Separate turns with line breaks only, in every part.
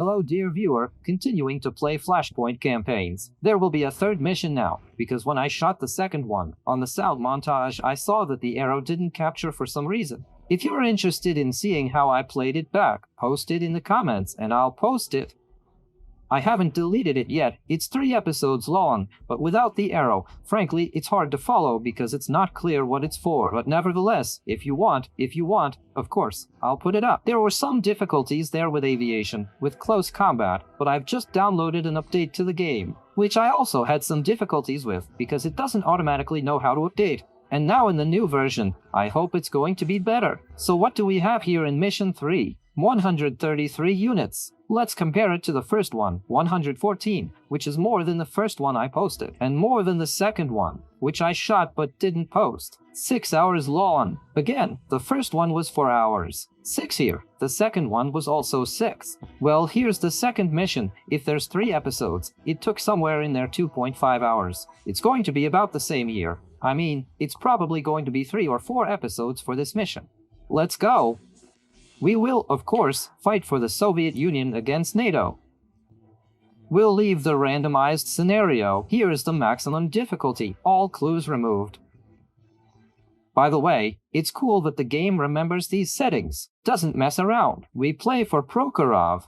Hello dear viewer, continuing to play Flashpoint Campaigns. There will be a third mission now, because when I shot the second one, on the sound montage I saw that the arrow didn't capture for some reason. If you're interested in seeing how I played it back, post it in the comments and I'll post it. I haven't deleted it yet, it's 3 episodes long, but without the arrow, frankly, it's hard to follow because it's not clear what it's for, but nevertheless, if you want, of course, I'll put it up. There were some difficulties there with aviation, with close combat, but I've just downloaded an update to the game, which I also had some difficulties with, because it doesn't automatically know how to update. And now in the new version, I hope it's going to be better. So what do we have here in Mission 3? 133 units. Let's compare it to the first one, 114, which is more than the first one I posted, and more than the second one, which I shot but didn't post. 6 hours long. Again, the first one was 4 hours. 6 here. The second one was also 6. Well, here's the second mission. If there's 3 episodes, it took somewhere in there 2.5 hours. It's going to be about the same here. I mean, it's probably going to be 3 or 4 episodes for this mission. Let's go! We will, of course, fight for the Soviet Union against NATO. We'll leave the randomized scenario. Here is the maximum difficulty, all clues removed. By the way, it's cool that the game remembers these settings, doesn't mess around. We play for Prokhorov.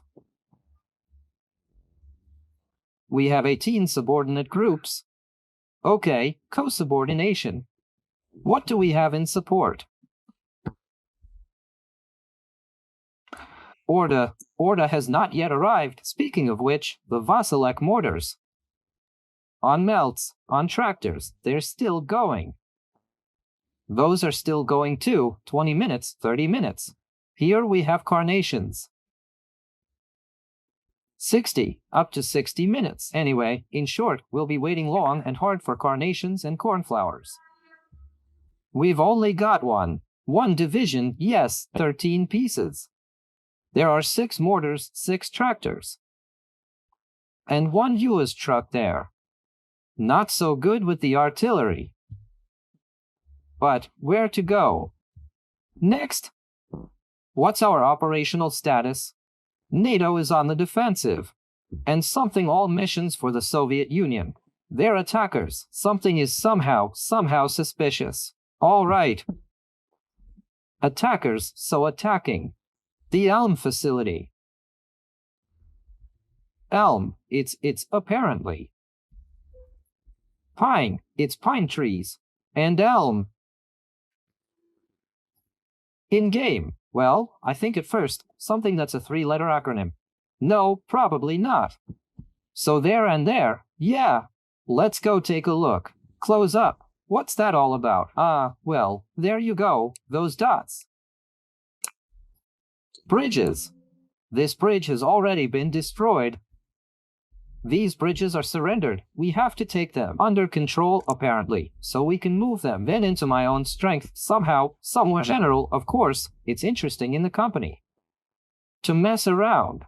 We have 18 subordinate groups. Okay, co-subordination. What do we have in support? Orda has not yet arrived. Speaking of which, the Vasilek mortars. On melts, on tractors, they're still going. Those are still going too, 20 minutes, 30 minutes. Here we have carnations. 60, up to 60 minutes. Anyway, in short, we'll be waiting long and hard for carnations and cornflowers. We've only got one division, yes, 13 pieces. There are 6 mortars, 6 tractors. And 1 US truck there. Not so good with the artillery. But where to go? Next. What's our operational status? NATO is on the defensive. And something all missions for the Soviet Union. They're attackers. Something is somehow suspicious. All right. Attackers, so attacking. The Elm facility. Elm, it's apparently. Pine, it's pine trees. And elm. In-game, well, I think at first, something that's a 3-letter acronym. No, probably not. So there and there, yeah. Let's go take a look. Close up. What's that all about? Well, there you go, those dots. Bridges. This bridge has already been destroyed. These bridges are surrendered. We have to take them under control, apparently, so we can move them then into my own strength somehow, somewhere. General, of course, it's interesting in the company. To mess around.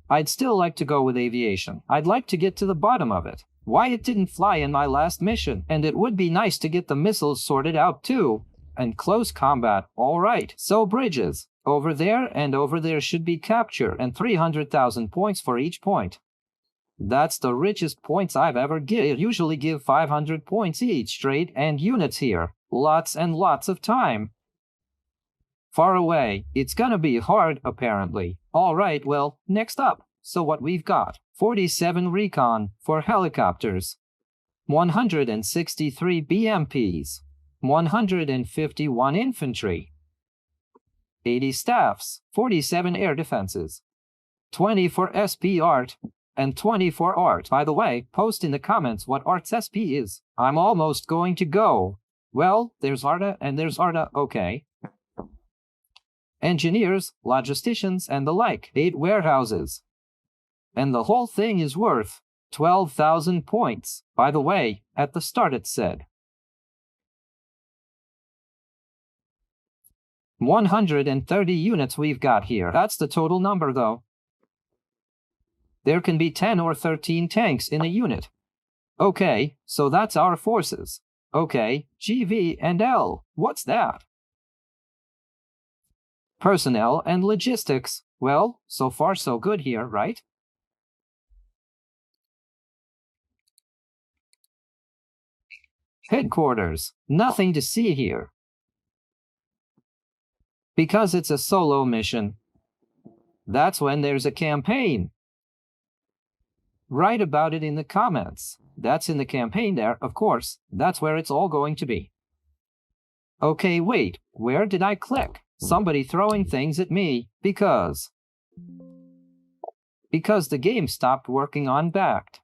I'd still like to go with aviation. I'd like to get to the bottom of it. Why it didn't fly in my last mission, and it would be nice to get the missiles sorted out too. And close combat, all right. So bridges. Over there and over there should be capture, and 300,000 points for each point. That's the richest points I've ever given. Usually give 500 points each straight, and units here. Lots and lots of time. Far away. It's gonna be hard, apparently. All right, well, next up. So what we've got. 47 recon for helicopters. 163 BMPs. 151 infantry. 80 staffs, 47 air defenses, 20 for SP art, and 20 for art. By the way, post in the comments what art's SP is. I'm almost going to go. Well, there's Arta and there's Arta, okay. Engineers, logisticians, and the like. 8 warehouses. And the whole thing is worth 12,000 points. By the way, at the start it said 130 units we've got here. That's the total number, though. There can be 10 or 13 tanks in a unit. Okay, so that's our forces. Okay, GV and L. What's that? Personnel and logistics. Well, so far so good here, right? Headquarters. Nothing to see here. Because it's a solo mission. That's when there's a campaign. Write about it in the comments. That's in the campaign there, of course. That's where it's all going to be. Okay, wait. Where did I click? Somebody throwing things at me. Because the game stopped working on backed.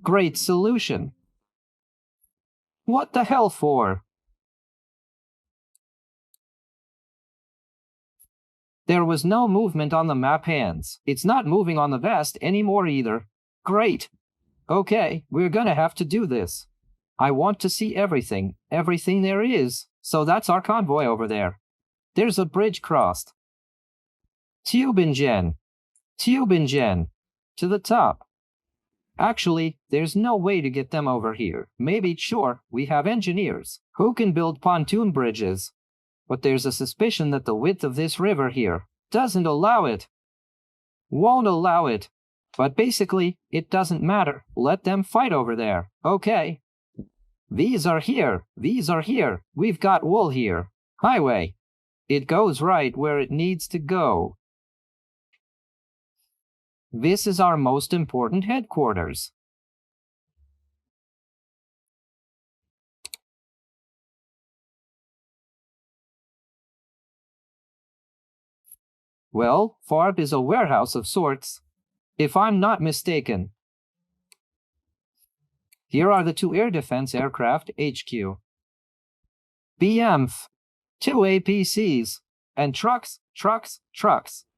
Great solution. What the hell for? There was no movement on the map hands. It's not moving on the vest anymore either. Great. Okay, we're gonna have to do this. I want to see everything there is. So that's our convoy over there. There's a bridge crossed. Tübingen. To the top. Actually, there's no way to get them over here. Maybe, sure, we have engineers who can build pontoon bridges. But there's a suspicion that the width of this river here doesn't allow it. Won't allow it. But basically, it doesn't matter. Let them fight over there. Okay. These are here. We've got wool here. Highway. It goes right where it needs to go. This is our most important headquarters. Well, FARB is a warehouse of sorts, if I'm not mistaken. Here are the 2 air defense aircraft HQ. BMF, 2 APCs, and trucks,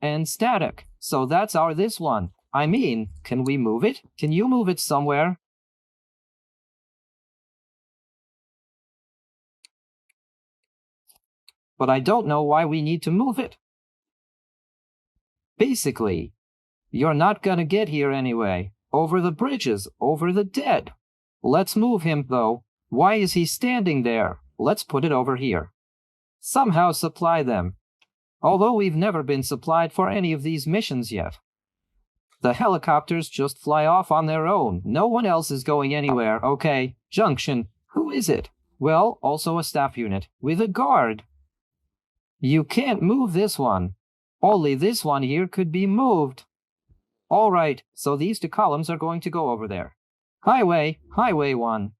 and static. So that's our this one. I mean, can we move it? Can you move it somewhere? But I don't know why we need to move it. Basically, you're not gonna get here anyway. Over the bridges, over the dead. Let's move him, though. Why is he standing there? Let's put it over here. Somehow supply them. Although we've never been supplied for any of these missions yet. The helicopters just fly off on their own. No one else is going anywhere. Okay, Junction. Who is it? Well, also a staff unit. With a guard. You can't move this one. Only this one here could be moved. All right, so these 2 columns are going to go over there. Highway 1.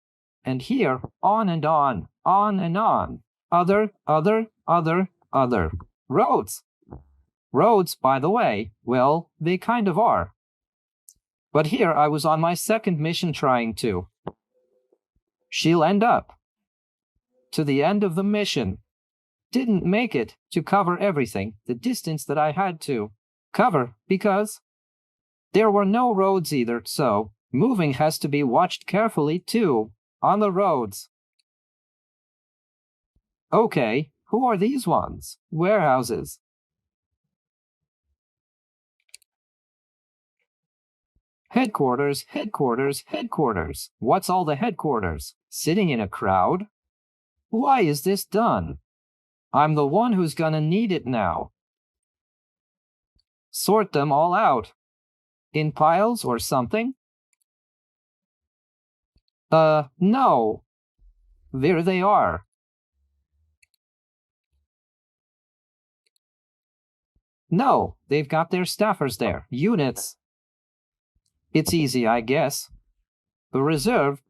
And here, on and on and on. Other. Roads. Roads, by the way, well, they kind of are. But here I was on my 2nd mission trying to. She'll end up. To the end of the mission. Didn't make it to cover everything, the distance that I had to cover, because there were no roads either, so moving has to be watched carefully too, on the roads. Okay, who are these ones? Warehouses. Headquarters. What's all the headquarters? Sitting in a crowd? Why is this done? I'm the one who's gonna need it now. Sort them all out. In piles or something? No. There they are. No, they've got their staffers there. Units. It's easy, I guess. The reserve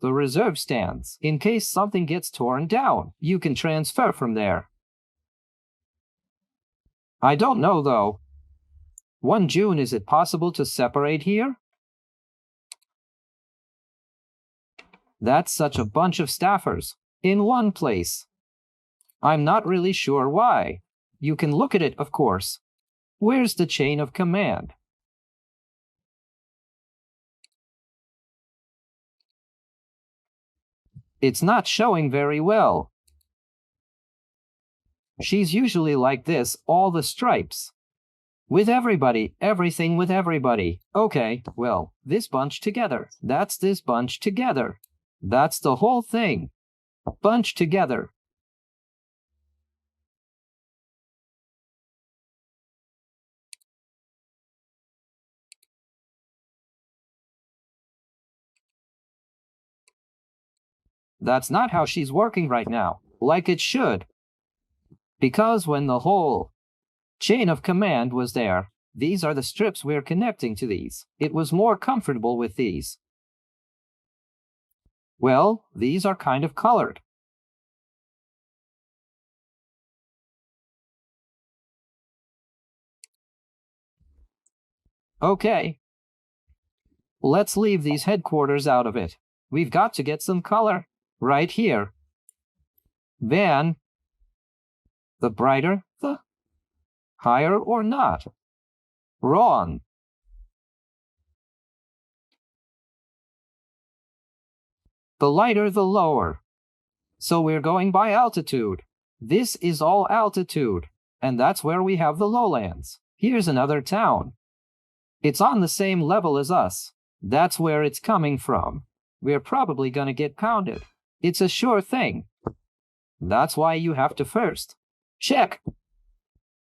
stands. In case something gets torn down, you can transfer from there. I don't know, though. 1 June, is it possible to separate here? That's such a bunch of staffers in one place. I'm not really sure why. You can look at it, of course. Where's the chain of command? It's not showing very well. She's usually like this, all the stripes. With everybody, everything with everybody. Okay, well, this bunch together. That's this bunch together. That's the whole thing. Bunch together. That's not how she's working right now, like it should. Because when the whole chain of command was there, these are the strips we're connecting to these. It was more comfortable with these. Well, these are kind of colored. Okay. Let's leave these headquarters out of it. We've got to get some color right here. Then, the brighter, the higher or not. Wrong. The lighter, the lower. So we're going by altitude. This is all altitude, and that's where we have the lowlands. Here's another town. It's on the same level as us. That's where it's coming from. We're probably gonna get pounded. It's a sure thing. That's why you have to first check.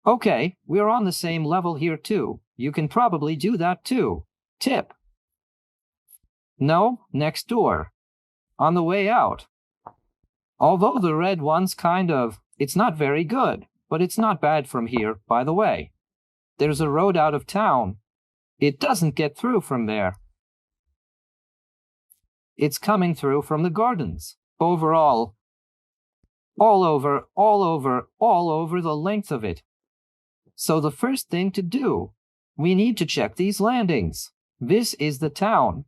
Okay, we're on the same level here too. You can probably do that too. Tip. No, next door. On the way out. Although the red one's it's not very good, but it's not bad from here, by the way. There's a road out of town. It doesn't get through from there. It's coming through from the gardens. Overall. All over the length of it. So the first thing to do, we need to check these landings. This is the town.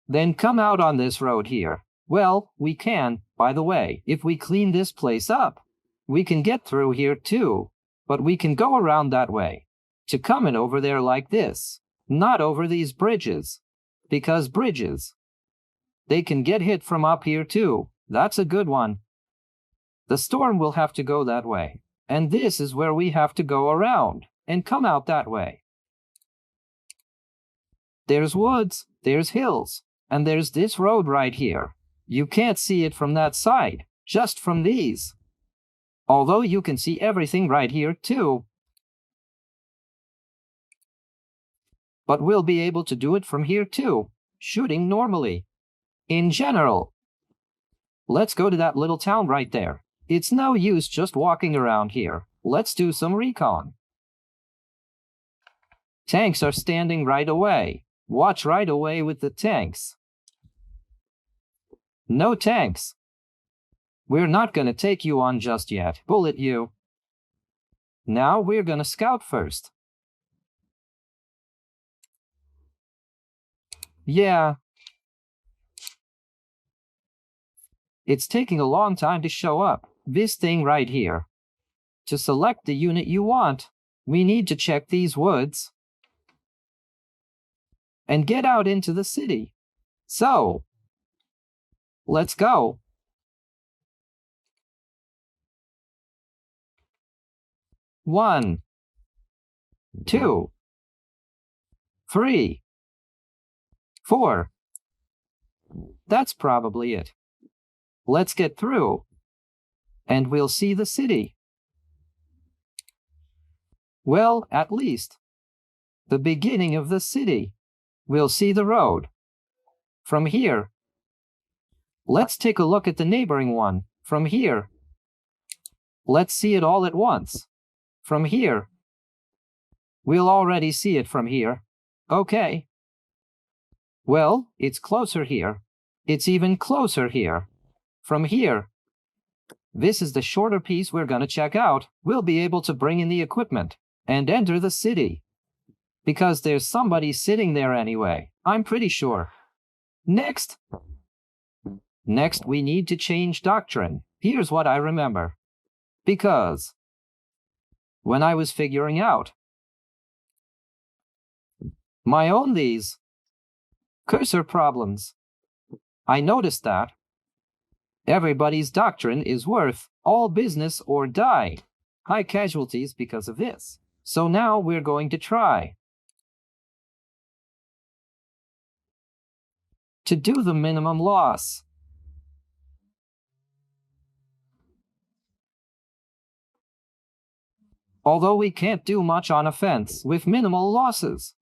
Then come out on this road here. Well, we can, by the way, if we clean this place up. We can get through here too, but we can go around that way. To come in over there like this, not over these bridges. Because bridges, they can get hit from up here too. That's a good one. The storm will have to go that way. And this is where we have to go around and come out that way. There's woods, there's hills, and there's this road right here. You can't see it from that side, just from these. Although you can see everything right here too. But we'll be able to do it from here too, shooting normally. In general. Let's go to that little town right there. It's no use just walking around here. Let's do some recon. Tanks are standing right away. Watch right away with the tanks. No tanks. We're not gonna take you on just yet. Bullet you. Now we're gonna scout first. Yeah. It's taking a long time to show up. This thing right here. To select the unit you want, we need to check these woods and get out into the city. So, let's go. One, 2, 3, 4. That's probably it. Let's get through, and we'll see the city. Well, at least, the beginning of the city. We'll see the road. From here. Let's take a look at the neighboring one. From here. Let's see it all at once. From here. We'll already see it from here. Okay. Well, it's closer here. It's even closer here. From here. This is the shorter piece we're gonna check out. We'll be able to bring in the equipment and enter the city. Because there's somebody sitting there anyway, I'm pretty sure. Next, we need to change doctrine. Here's what I remember. Because when I was figuring out my own these cursor problems, I noticed that everybody's doctrine is worth all business or die. High casualties because of this. So now we're going to try to do the minimum loss. Although we can't do much on offense with minimal losses.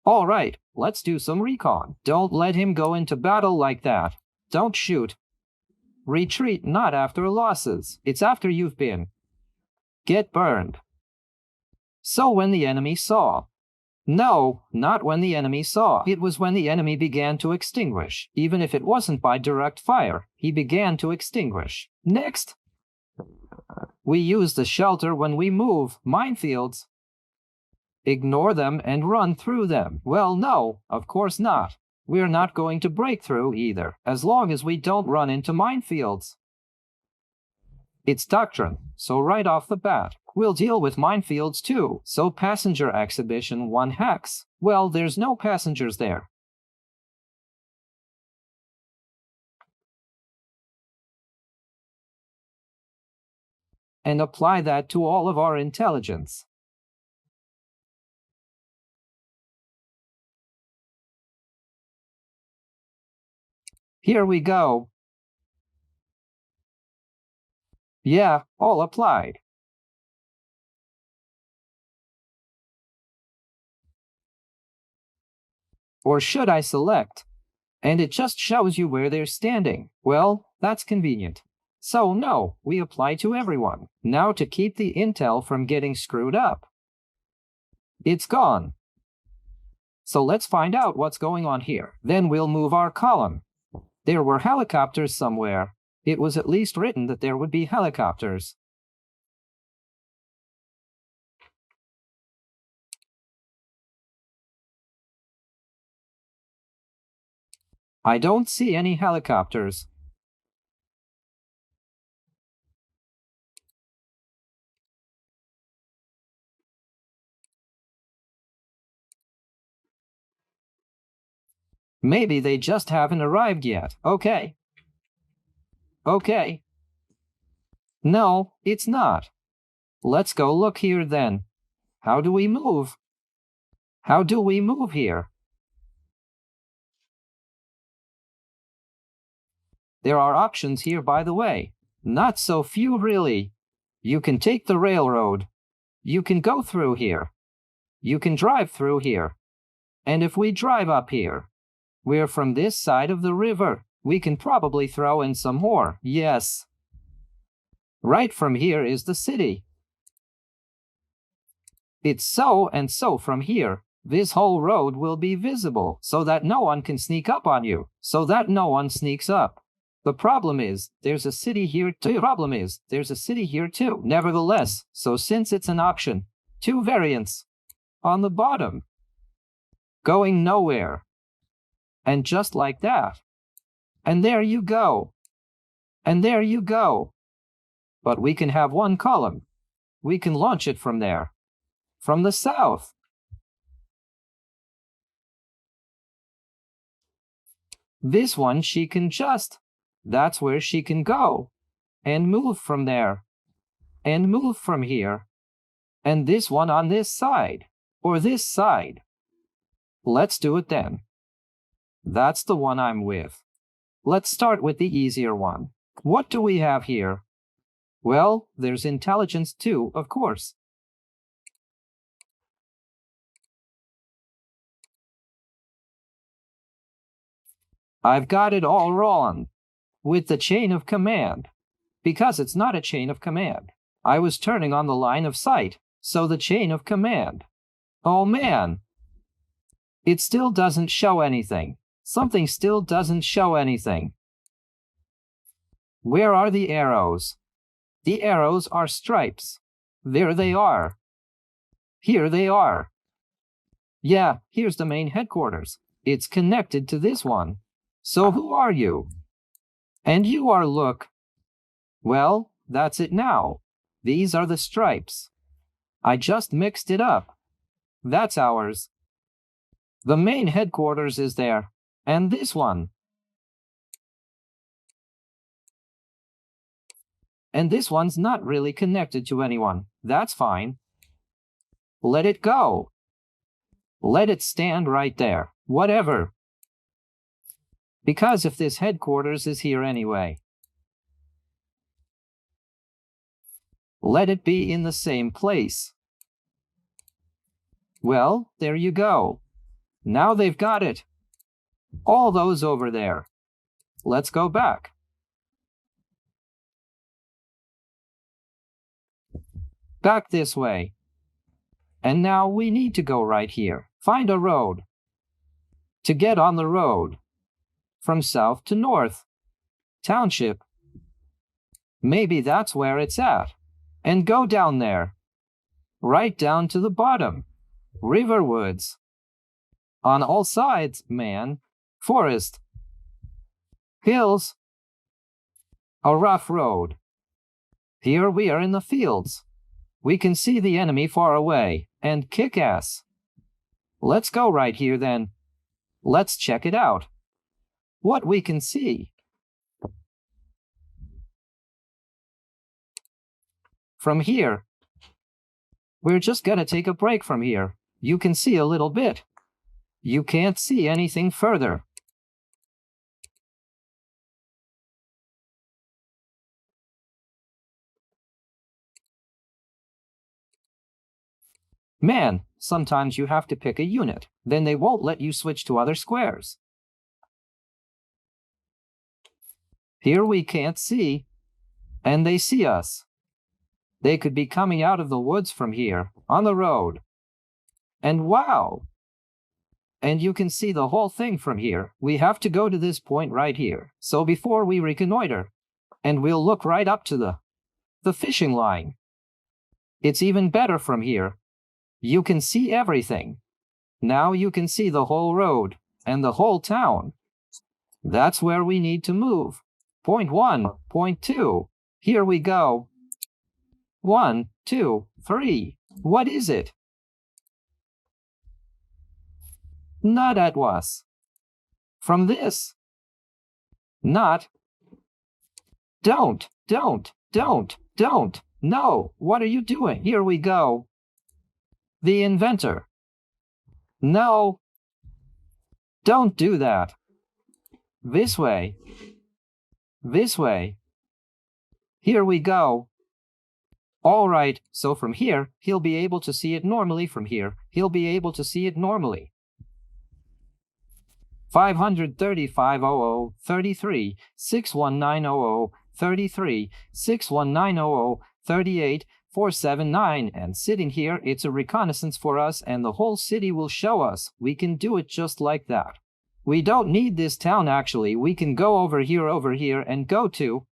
All right, let's do some recon. Don't let him go into battle like that. Don't shoot. Retreat not after losses. It's after you've been. Get burned. So when the enemy saw. No, not when the enemy saw. It was when the enemy began to extinguish. Even if it wasn't by direct fire, he began to extinguish. Next. We use the shelter when we move. Minefields. Ignore them and run through them. Well, no, of course not. We're not going to break through either, as long as we don't run into minefields. It's doctrine, so right off the bat, we'll deal with minefields too. So passenger exhibition 1 hex. Well, there's no passengers there. And apply that to all of our intelligence. Here we go. Yeah, all applied. Or should I select? And it just shows you where they're standing. Well, that's convenient. So no, we apply to everyone. Now to keep the intel from getting screwed up. It's gone. So let's find out what's going on here. Then we'll move our column. There were helicopters somewhere. It was at least written that there would be helicopters. I don't see any helicopters. Maybe they just haven't arrived yet. Okay. Okay. No, it's not. Let's go look here then. How do we move? How do we move here? There are options here, by the way. Not so few, really. You can take the railroad. You can go through here. You can drive through here. And if we drive up here, we're from this side of the river. We can probably throw in some more. Yes. Right from here is the city. It's so and so from here. This whole road will be visible so that no one can sneak up on you, so that no one sneaks up. The problem is, there's a city here too. Nevertheless, so since it's an option, 2 variants. On the bottom. Going nowhere. And just like that. And there you go. And there you go. But we can have 1 column. We can launch it from there. From the south. This one she can just. That's where she can go. And move from there. And move from here. And this one on this side. Or this side. Let's do it then. That's the one I'm with. Let's start with the easier one. What do we have here? Well, there's intelligence too, of course. I've got it all wrong. With the chain of command. Because it's not a chain of command. I was turning on the line of sight, so the chain of command. Oh man! It still doesn't show anything. Something still doesn't show anything. Where are the arrows? The arrows are stripes. There they are. Here they are. Yeah, here's the main headquarters. It's connected to this one. So who are you? And you are look. Well, that's it now. These are the stripes. I just mixed it up. That's ours. The main headquarters is there. And this one. And this one's not really connected to anyone. That's fine. Let it go. Let it stand right there. Whatever. Because if this headquarters is here anyway. Let it be in the same place. Well, there you go. Now they've got it. All those over there. Let's go back. Back this way. And now we need to go right here. Find a road. To get on the road. From south to north. Township. Maybe that's where it's at. And go down there. Right down to the bottom. River woods. On all sides, man. Forest. Hills. A rough road. Here we are in the fields. We can see the enemy far away, and kick ass. Let's go right here then. Let's check it out. What we can see. From here. We're just gonna take a break from here. You can see a little bit. You can't see anything further. Man, sometimes you have to pick a unit, then they won't let you switch to other squares. Here we can't see, and they see us. They could be coming out of the woods from here, on the road. And wow! And you can see the whole thing from here. We have to go to this point right here. So before we reconnoiter, and we'll look right up to the fishing line. It's even better from here. You can see everything. Now you can see the whole road and the whole town. That's where we need to move. Point 1, point 2. Here we go. 1, 2, 3. What is it? Not at us. From this. Not. Don't. No, what are you doing? Here we go. The inventor. No. Don't do that. This way. This way. Here we go. All right, so from here, he'll be able to see it normally from here. He'll be able to see it normally. 53500 33 61900 33 61900 38 479, and sitting here, it's a reconnaissance for us, and the whole city will show us. We can do it just like that. We don't need this town actually. We can go over here, and go to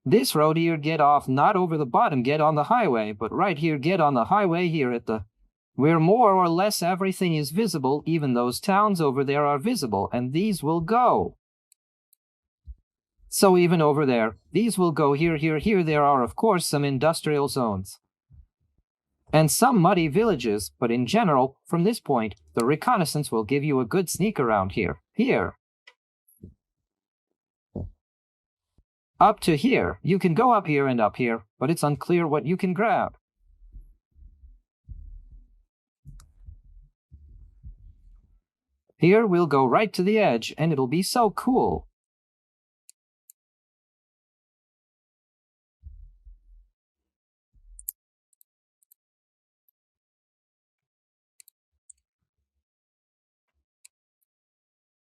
this road here, get off, not over the bottom, get on the highway, but right here, get on the highway here at the, where more or less everything is visible, even those towns over there are visible, and these will go. So even over there, these will go here. There are, of course, some industrial zones. And some muddy villages, but in general, from this point, the reconnaissance will give you a good sneak around here. Here. Up to here. You can go up here and up here, but it's unclear what you can grab. Here we'll go right to the edge, and it'll be so cool.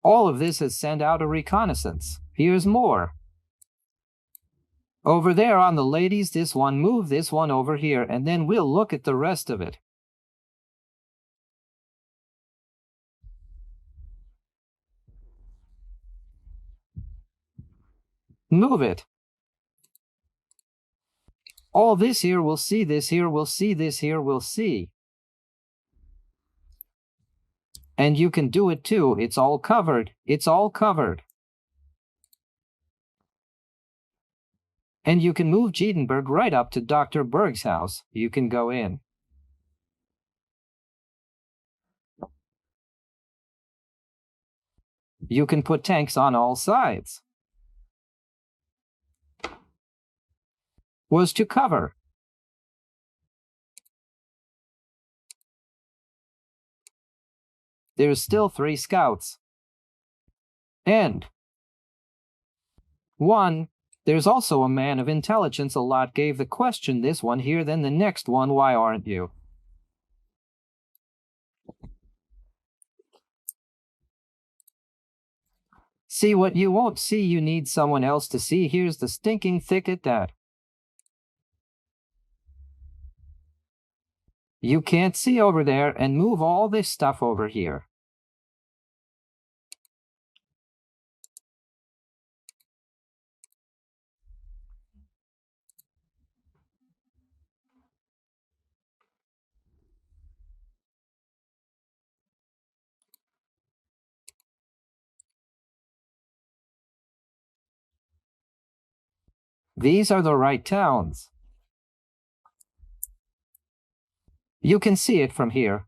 All of this has sent out a reconnaissance. Here's more. Over there on the ladies, this one, move this one over here, and then we'll look at the rest of it. Move it. All this here, we'll see this here, we'll see this here, we'll see. And you can do it too. It's all covered. It's all covered. And you can move Jedenberg right up to Dr. Berg's house. You can go in. You can put tanks on all sides. Was to cover. There's still 3 scouts. And 1. There's also a man of intelligence a lot gave the question this one here, then the next one, why aren't you? See what you won't see you need someone else to see. Here's the stinking thicket that you can't see over there, and move all this stuff over here. These are the right towns. You can see it from here.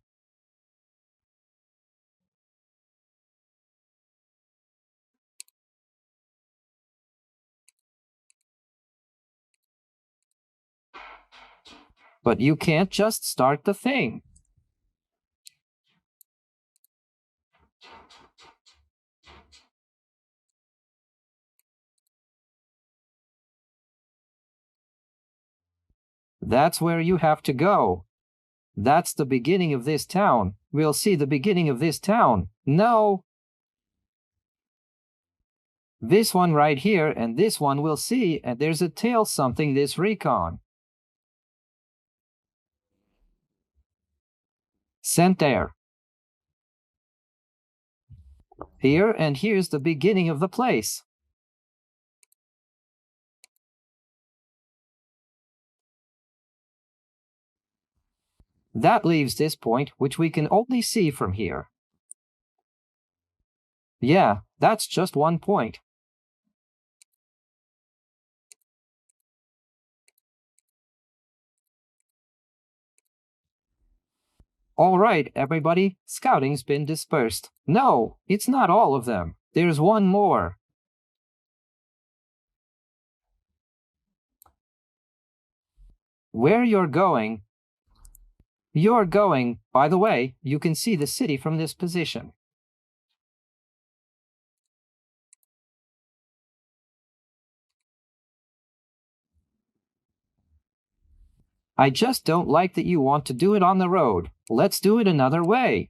But you can't just start the thing. That's where you have to go. That's the beginning of this town. We'll see the beginning of this town. No! This one right here, and this one we'll see, and there's a tail something this recon. Sent there. Here, and here's the beginning of the place. That leaves this point, which we can only see from here. Yeah, that's just one point. All right, everybody, scouting's been dispersed. No, it's not all of them. There's one more. Where you're going, by the way, you can see the city from this position. I just don't like that you want to do it on the road. Let's do it another way.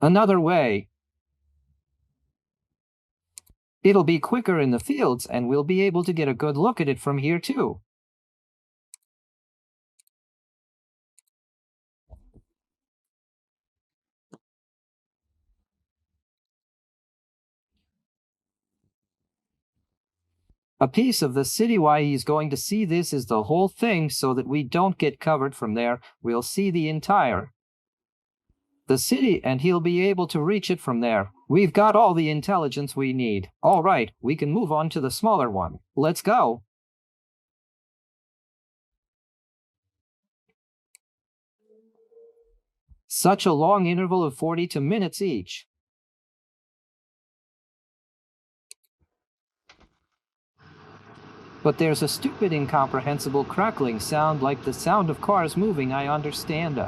Another way. It'll be quicker in the fields, and we'll be able to get a good look at it from here too. A piece of the city. Why he's going to see this is the whole thing, so that we don't get covered from there. We'll see the entire the city, and he'll be able to reach it from there. We've got all the intelligence we need. All right, we can move on to the smaller one. Let's go. Such a long interval of 42 minutes each. But there's a stupid, incomprehensible crackling sound like the sound of cars moving. I understand.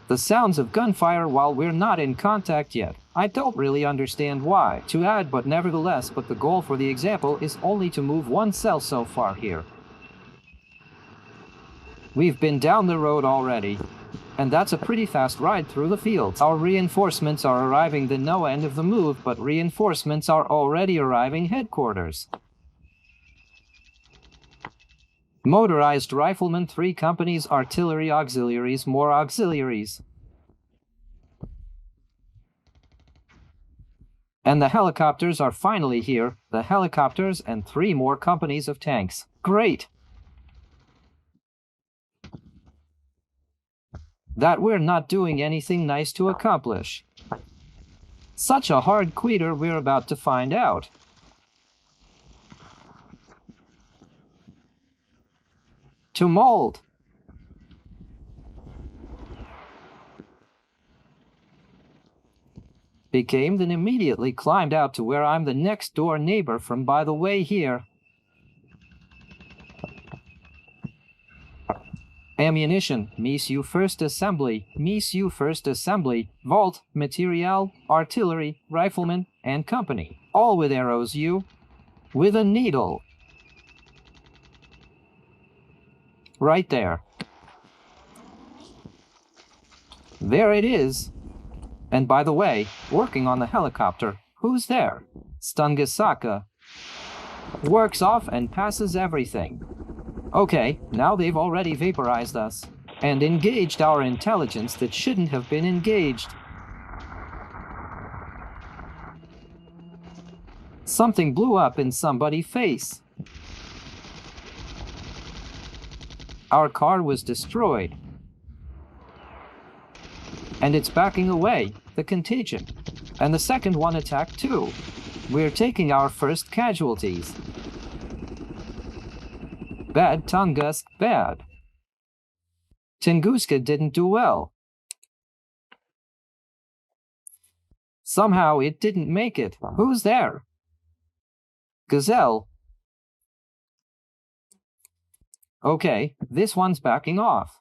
The sounds of gunfire while we're not in contact yet. I don't really understand why to add, but nevertheless, but the goal for the example is only to move one cell so far here. We've been down the road already, and that's a pretty fast ride through the fields. Our reinforcements are arriving. The no end of the move, but reinforcements are already arriving headquarters. Motorized riflemen, 3 companies, artillery auxiliaries, more auxiliaries. And the helicopters are finally here. The helicopters and 3 more companies of tanks. Great! That we're not doing anything nice to accomplish. Such a hard quitter, we're about to find out. To mold. Became, then immediately climbed out to where I'm the next door neighbor from, by the way, here. Ammunition, Misu First Assembly, Vault, Material, Artillery, Rifleman, and Company. All with arrows with a needle. Right there. There it is. And by the way, working on the helicopter, who's there? Stungasaka. Works off and passes everything. Okay, now they've already vaporized us and engaged our intelligence that shouldn't have been engaged. Something blew up in somebody's face. Our car was destroyed. And it's backing away, the contagion. And the second one attacked too. We're taking our first casualties. Bad Tunguska, bad. Tunguska didn't do well. Somehow it didn't make it. Who's there? Gazelle. Okay, this one's backing off.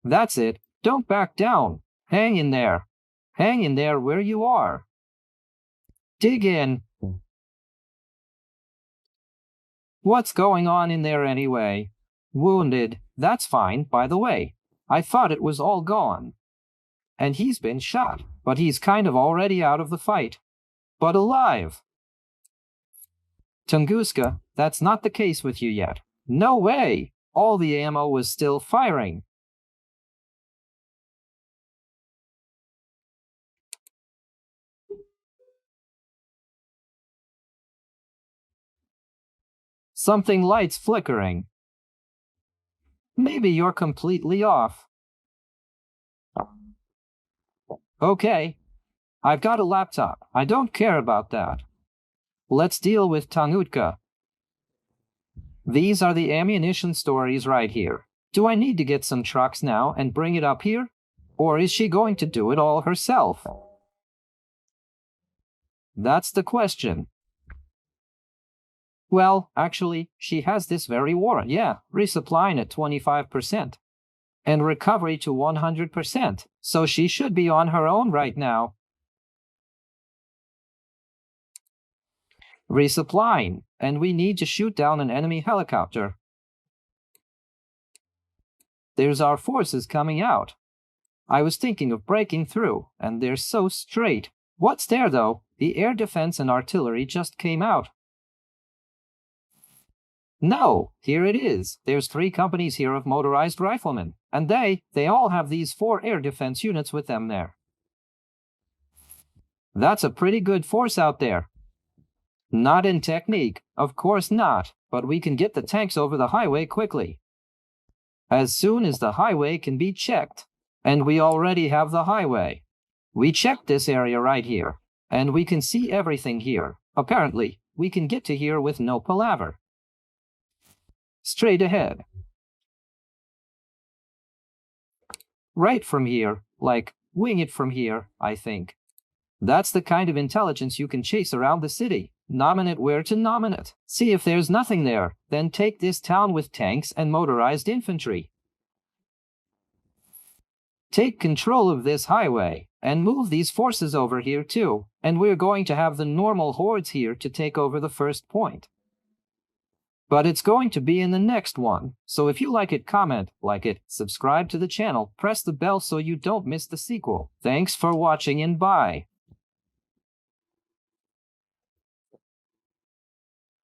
That's it. Don't back down. Hang in there. Hang in there where you are. Dig in. What's going on in there anyway? Wounded. That's fine, by the way. I thought it was all gone. And he's been shot, but he's kind of already out of the fight. But alive. Tunguska, that's not the case with you yet. No way! All the ammo was still firing. Something light's flickering. Maybe you're completely off. Okay. I've got a laptop. I don't care about that. Let's deal with Tangutka. These are the ammunition stories right here. Do I need to get some trucks now and bring it up here? Or is she going to do it all herself? That's the question. Well, actually, she has this very warrant. Yeah, resupplying at 25%. And recovery to 100%. So she should be on her own right now. Resupplying, and we need to shoot down an enemy helicopter. There's our forces coming out. I was thinking of breaking through, and they're so straight. What's there though? The air defense and artillery just came out. No, here it is. There's 3 companies here of motorized riflemen, and they all have these 4 air defense units with them there. That's a pretty good force out there. Not in technique, of course not, but we can get the tanks over the highway quickly. As soon as the highway can be checked, and we already have the highway. We checked this area right here, and we can see everything here. Apparently, we can get to here with no palaver. Straight ahead. Right from here, like, wing it from here, I think. That's the kind of intelligence you can chase around the city. Nominate where to nominate. See if there's nothing there, then take this town with tanks and motorized infantry. Take control of this highway, and move these forces over here too, and we're going to have the normal hordes here to take over the first point. But it's going to be in the next one, so if you like it, comment, like it, subscribe to the channel, press the bell so you don't miss the sequel. Thanks for watching and bye.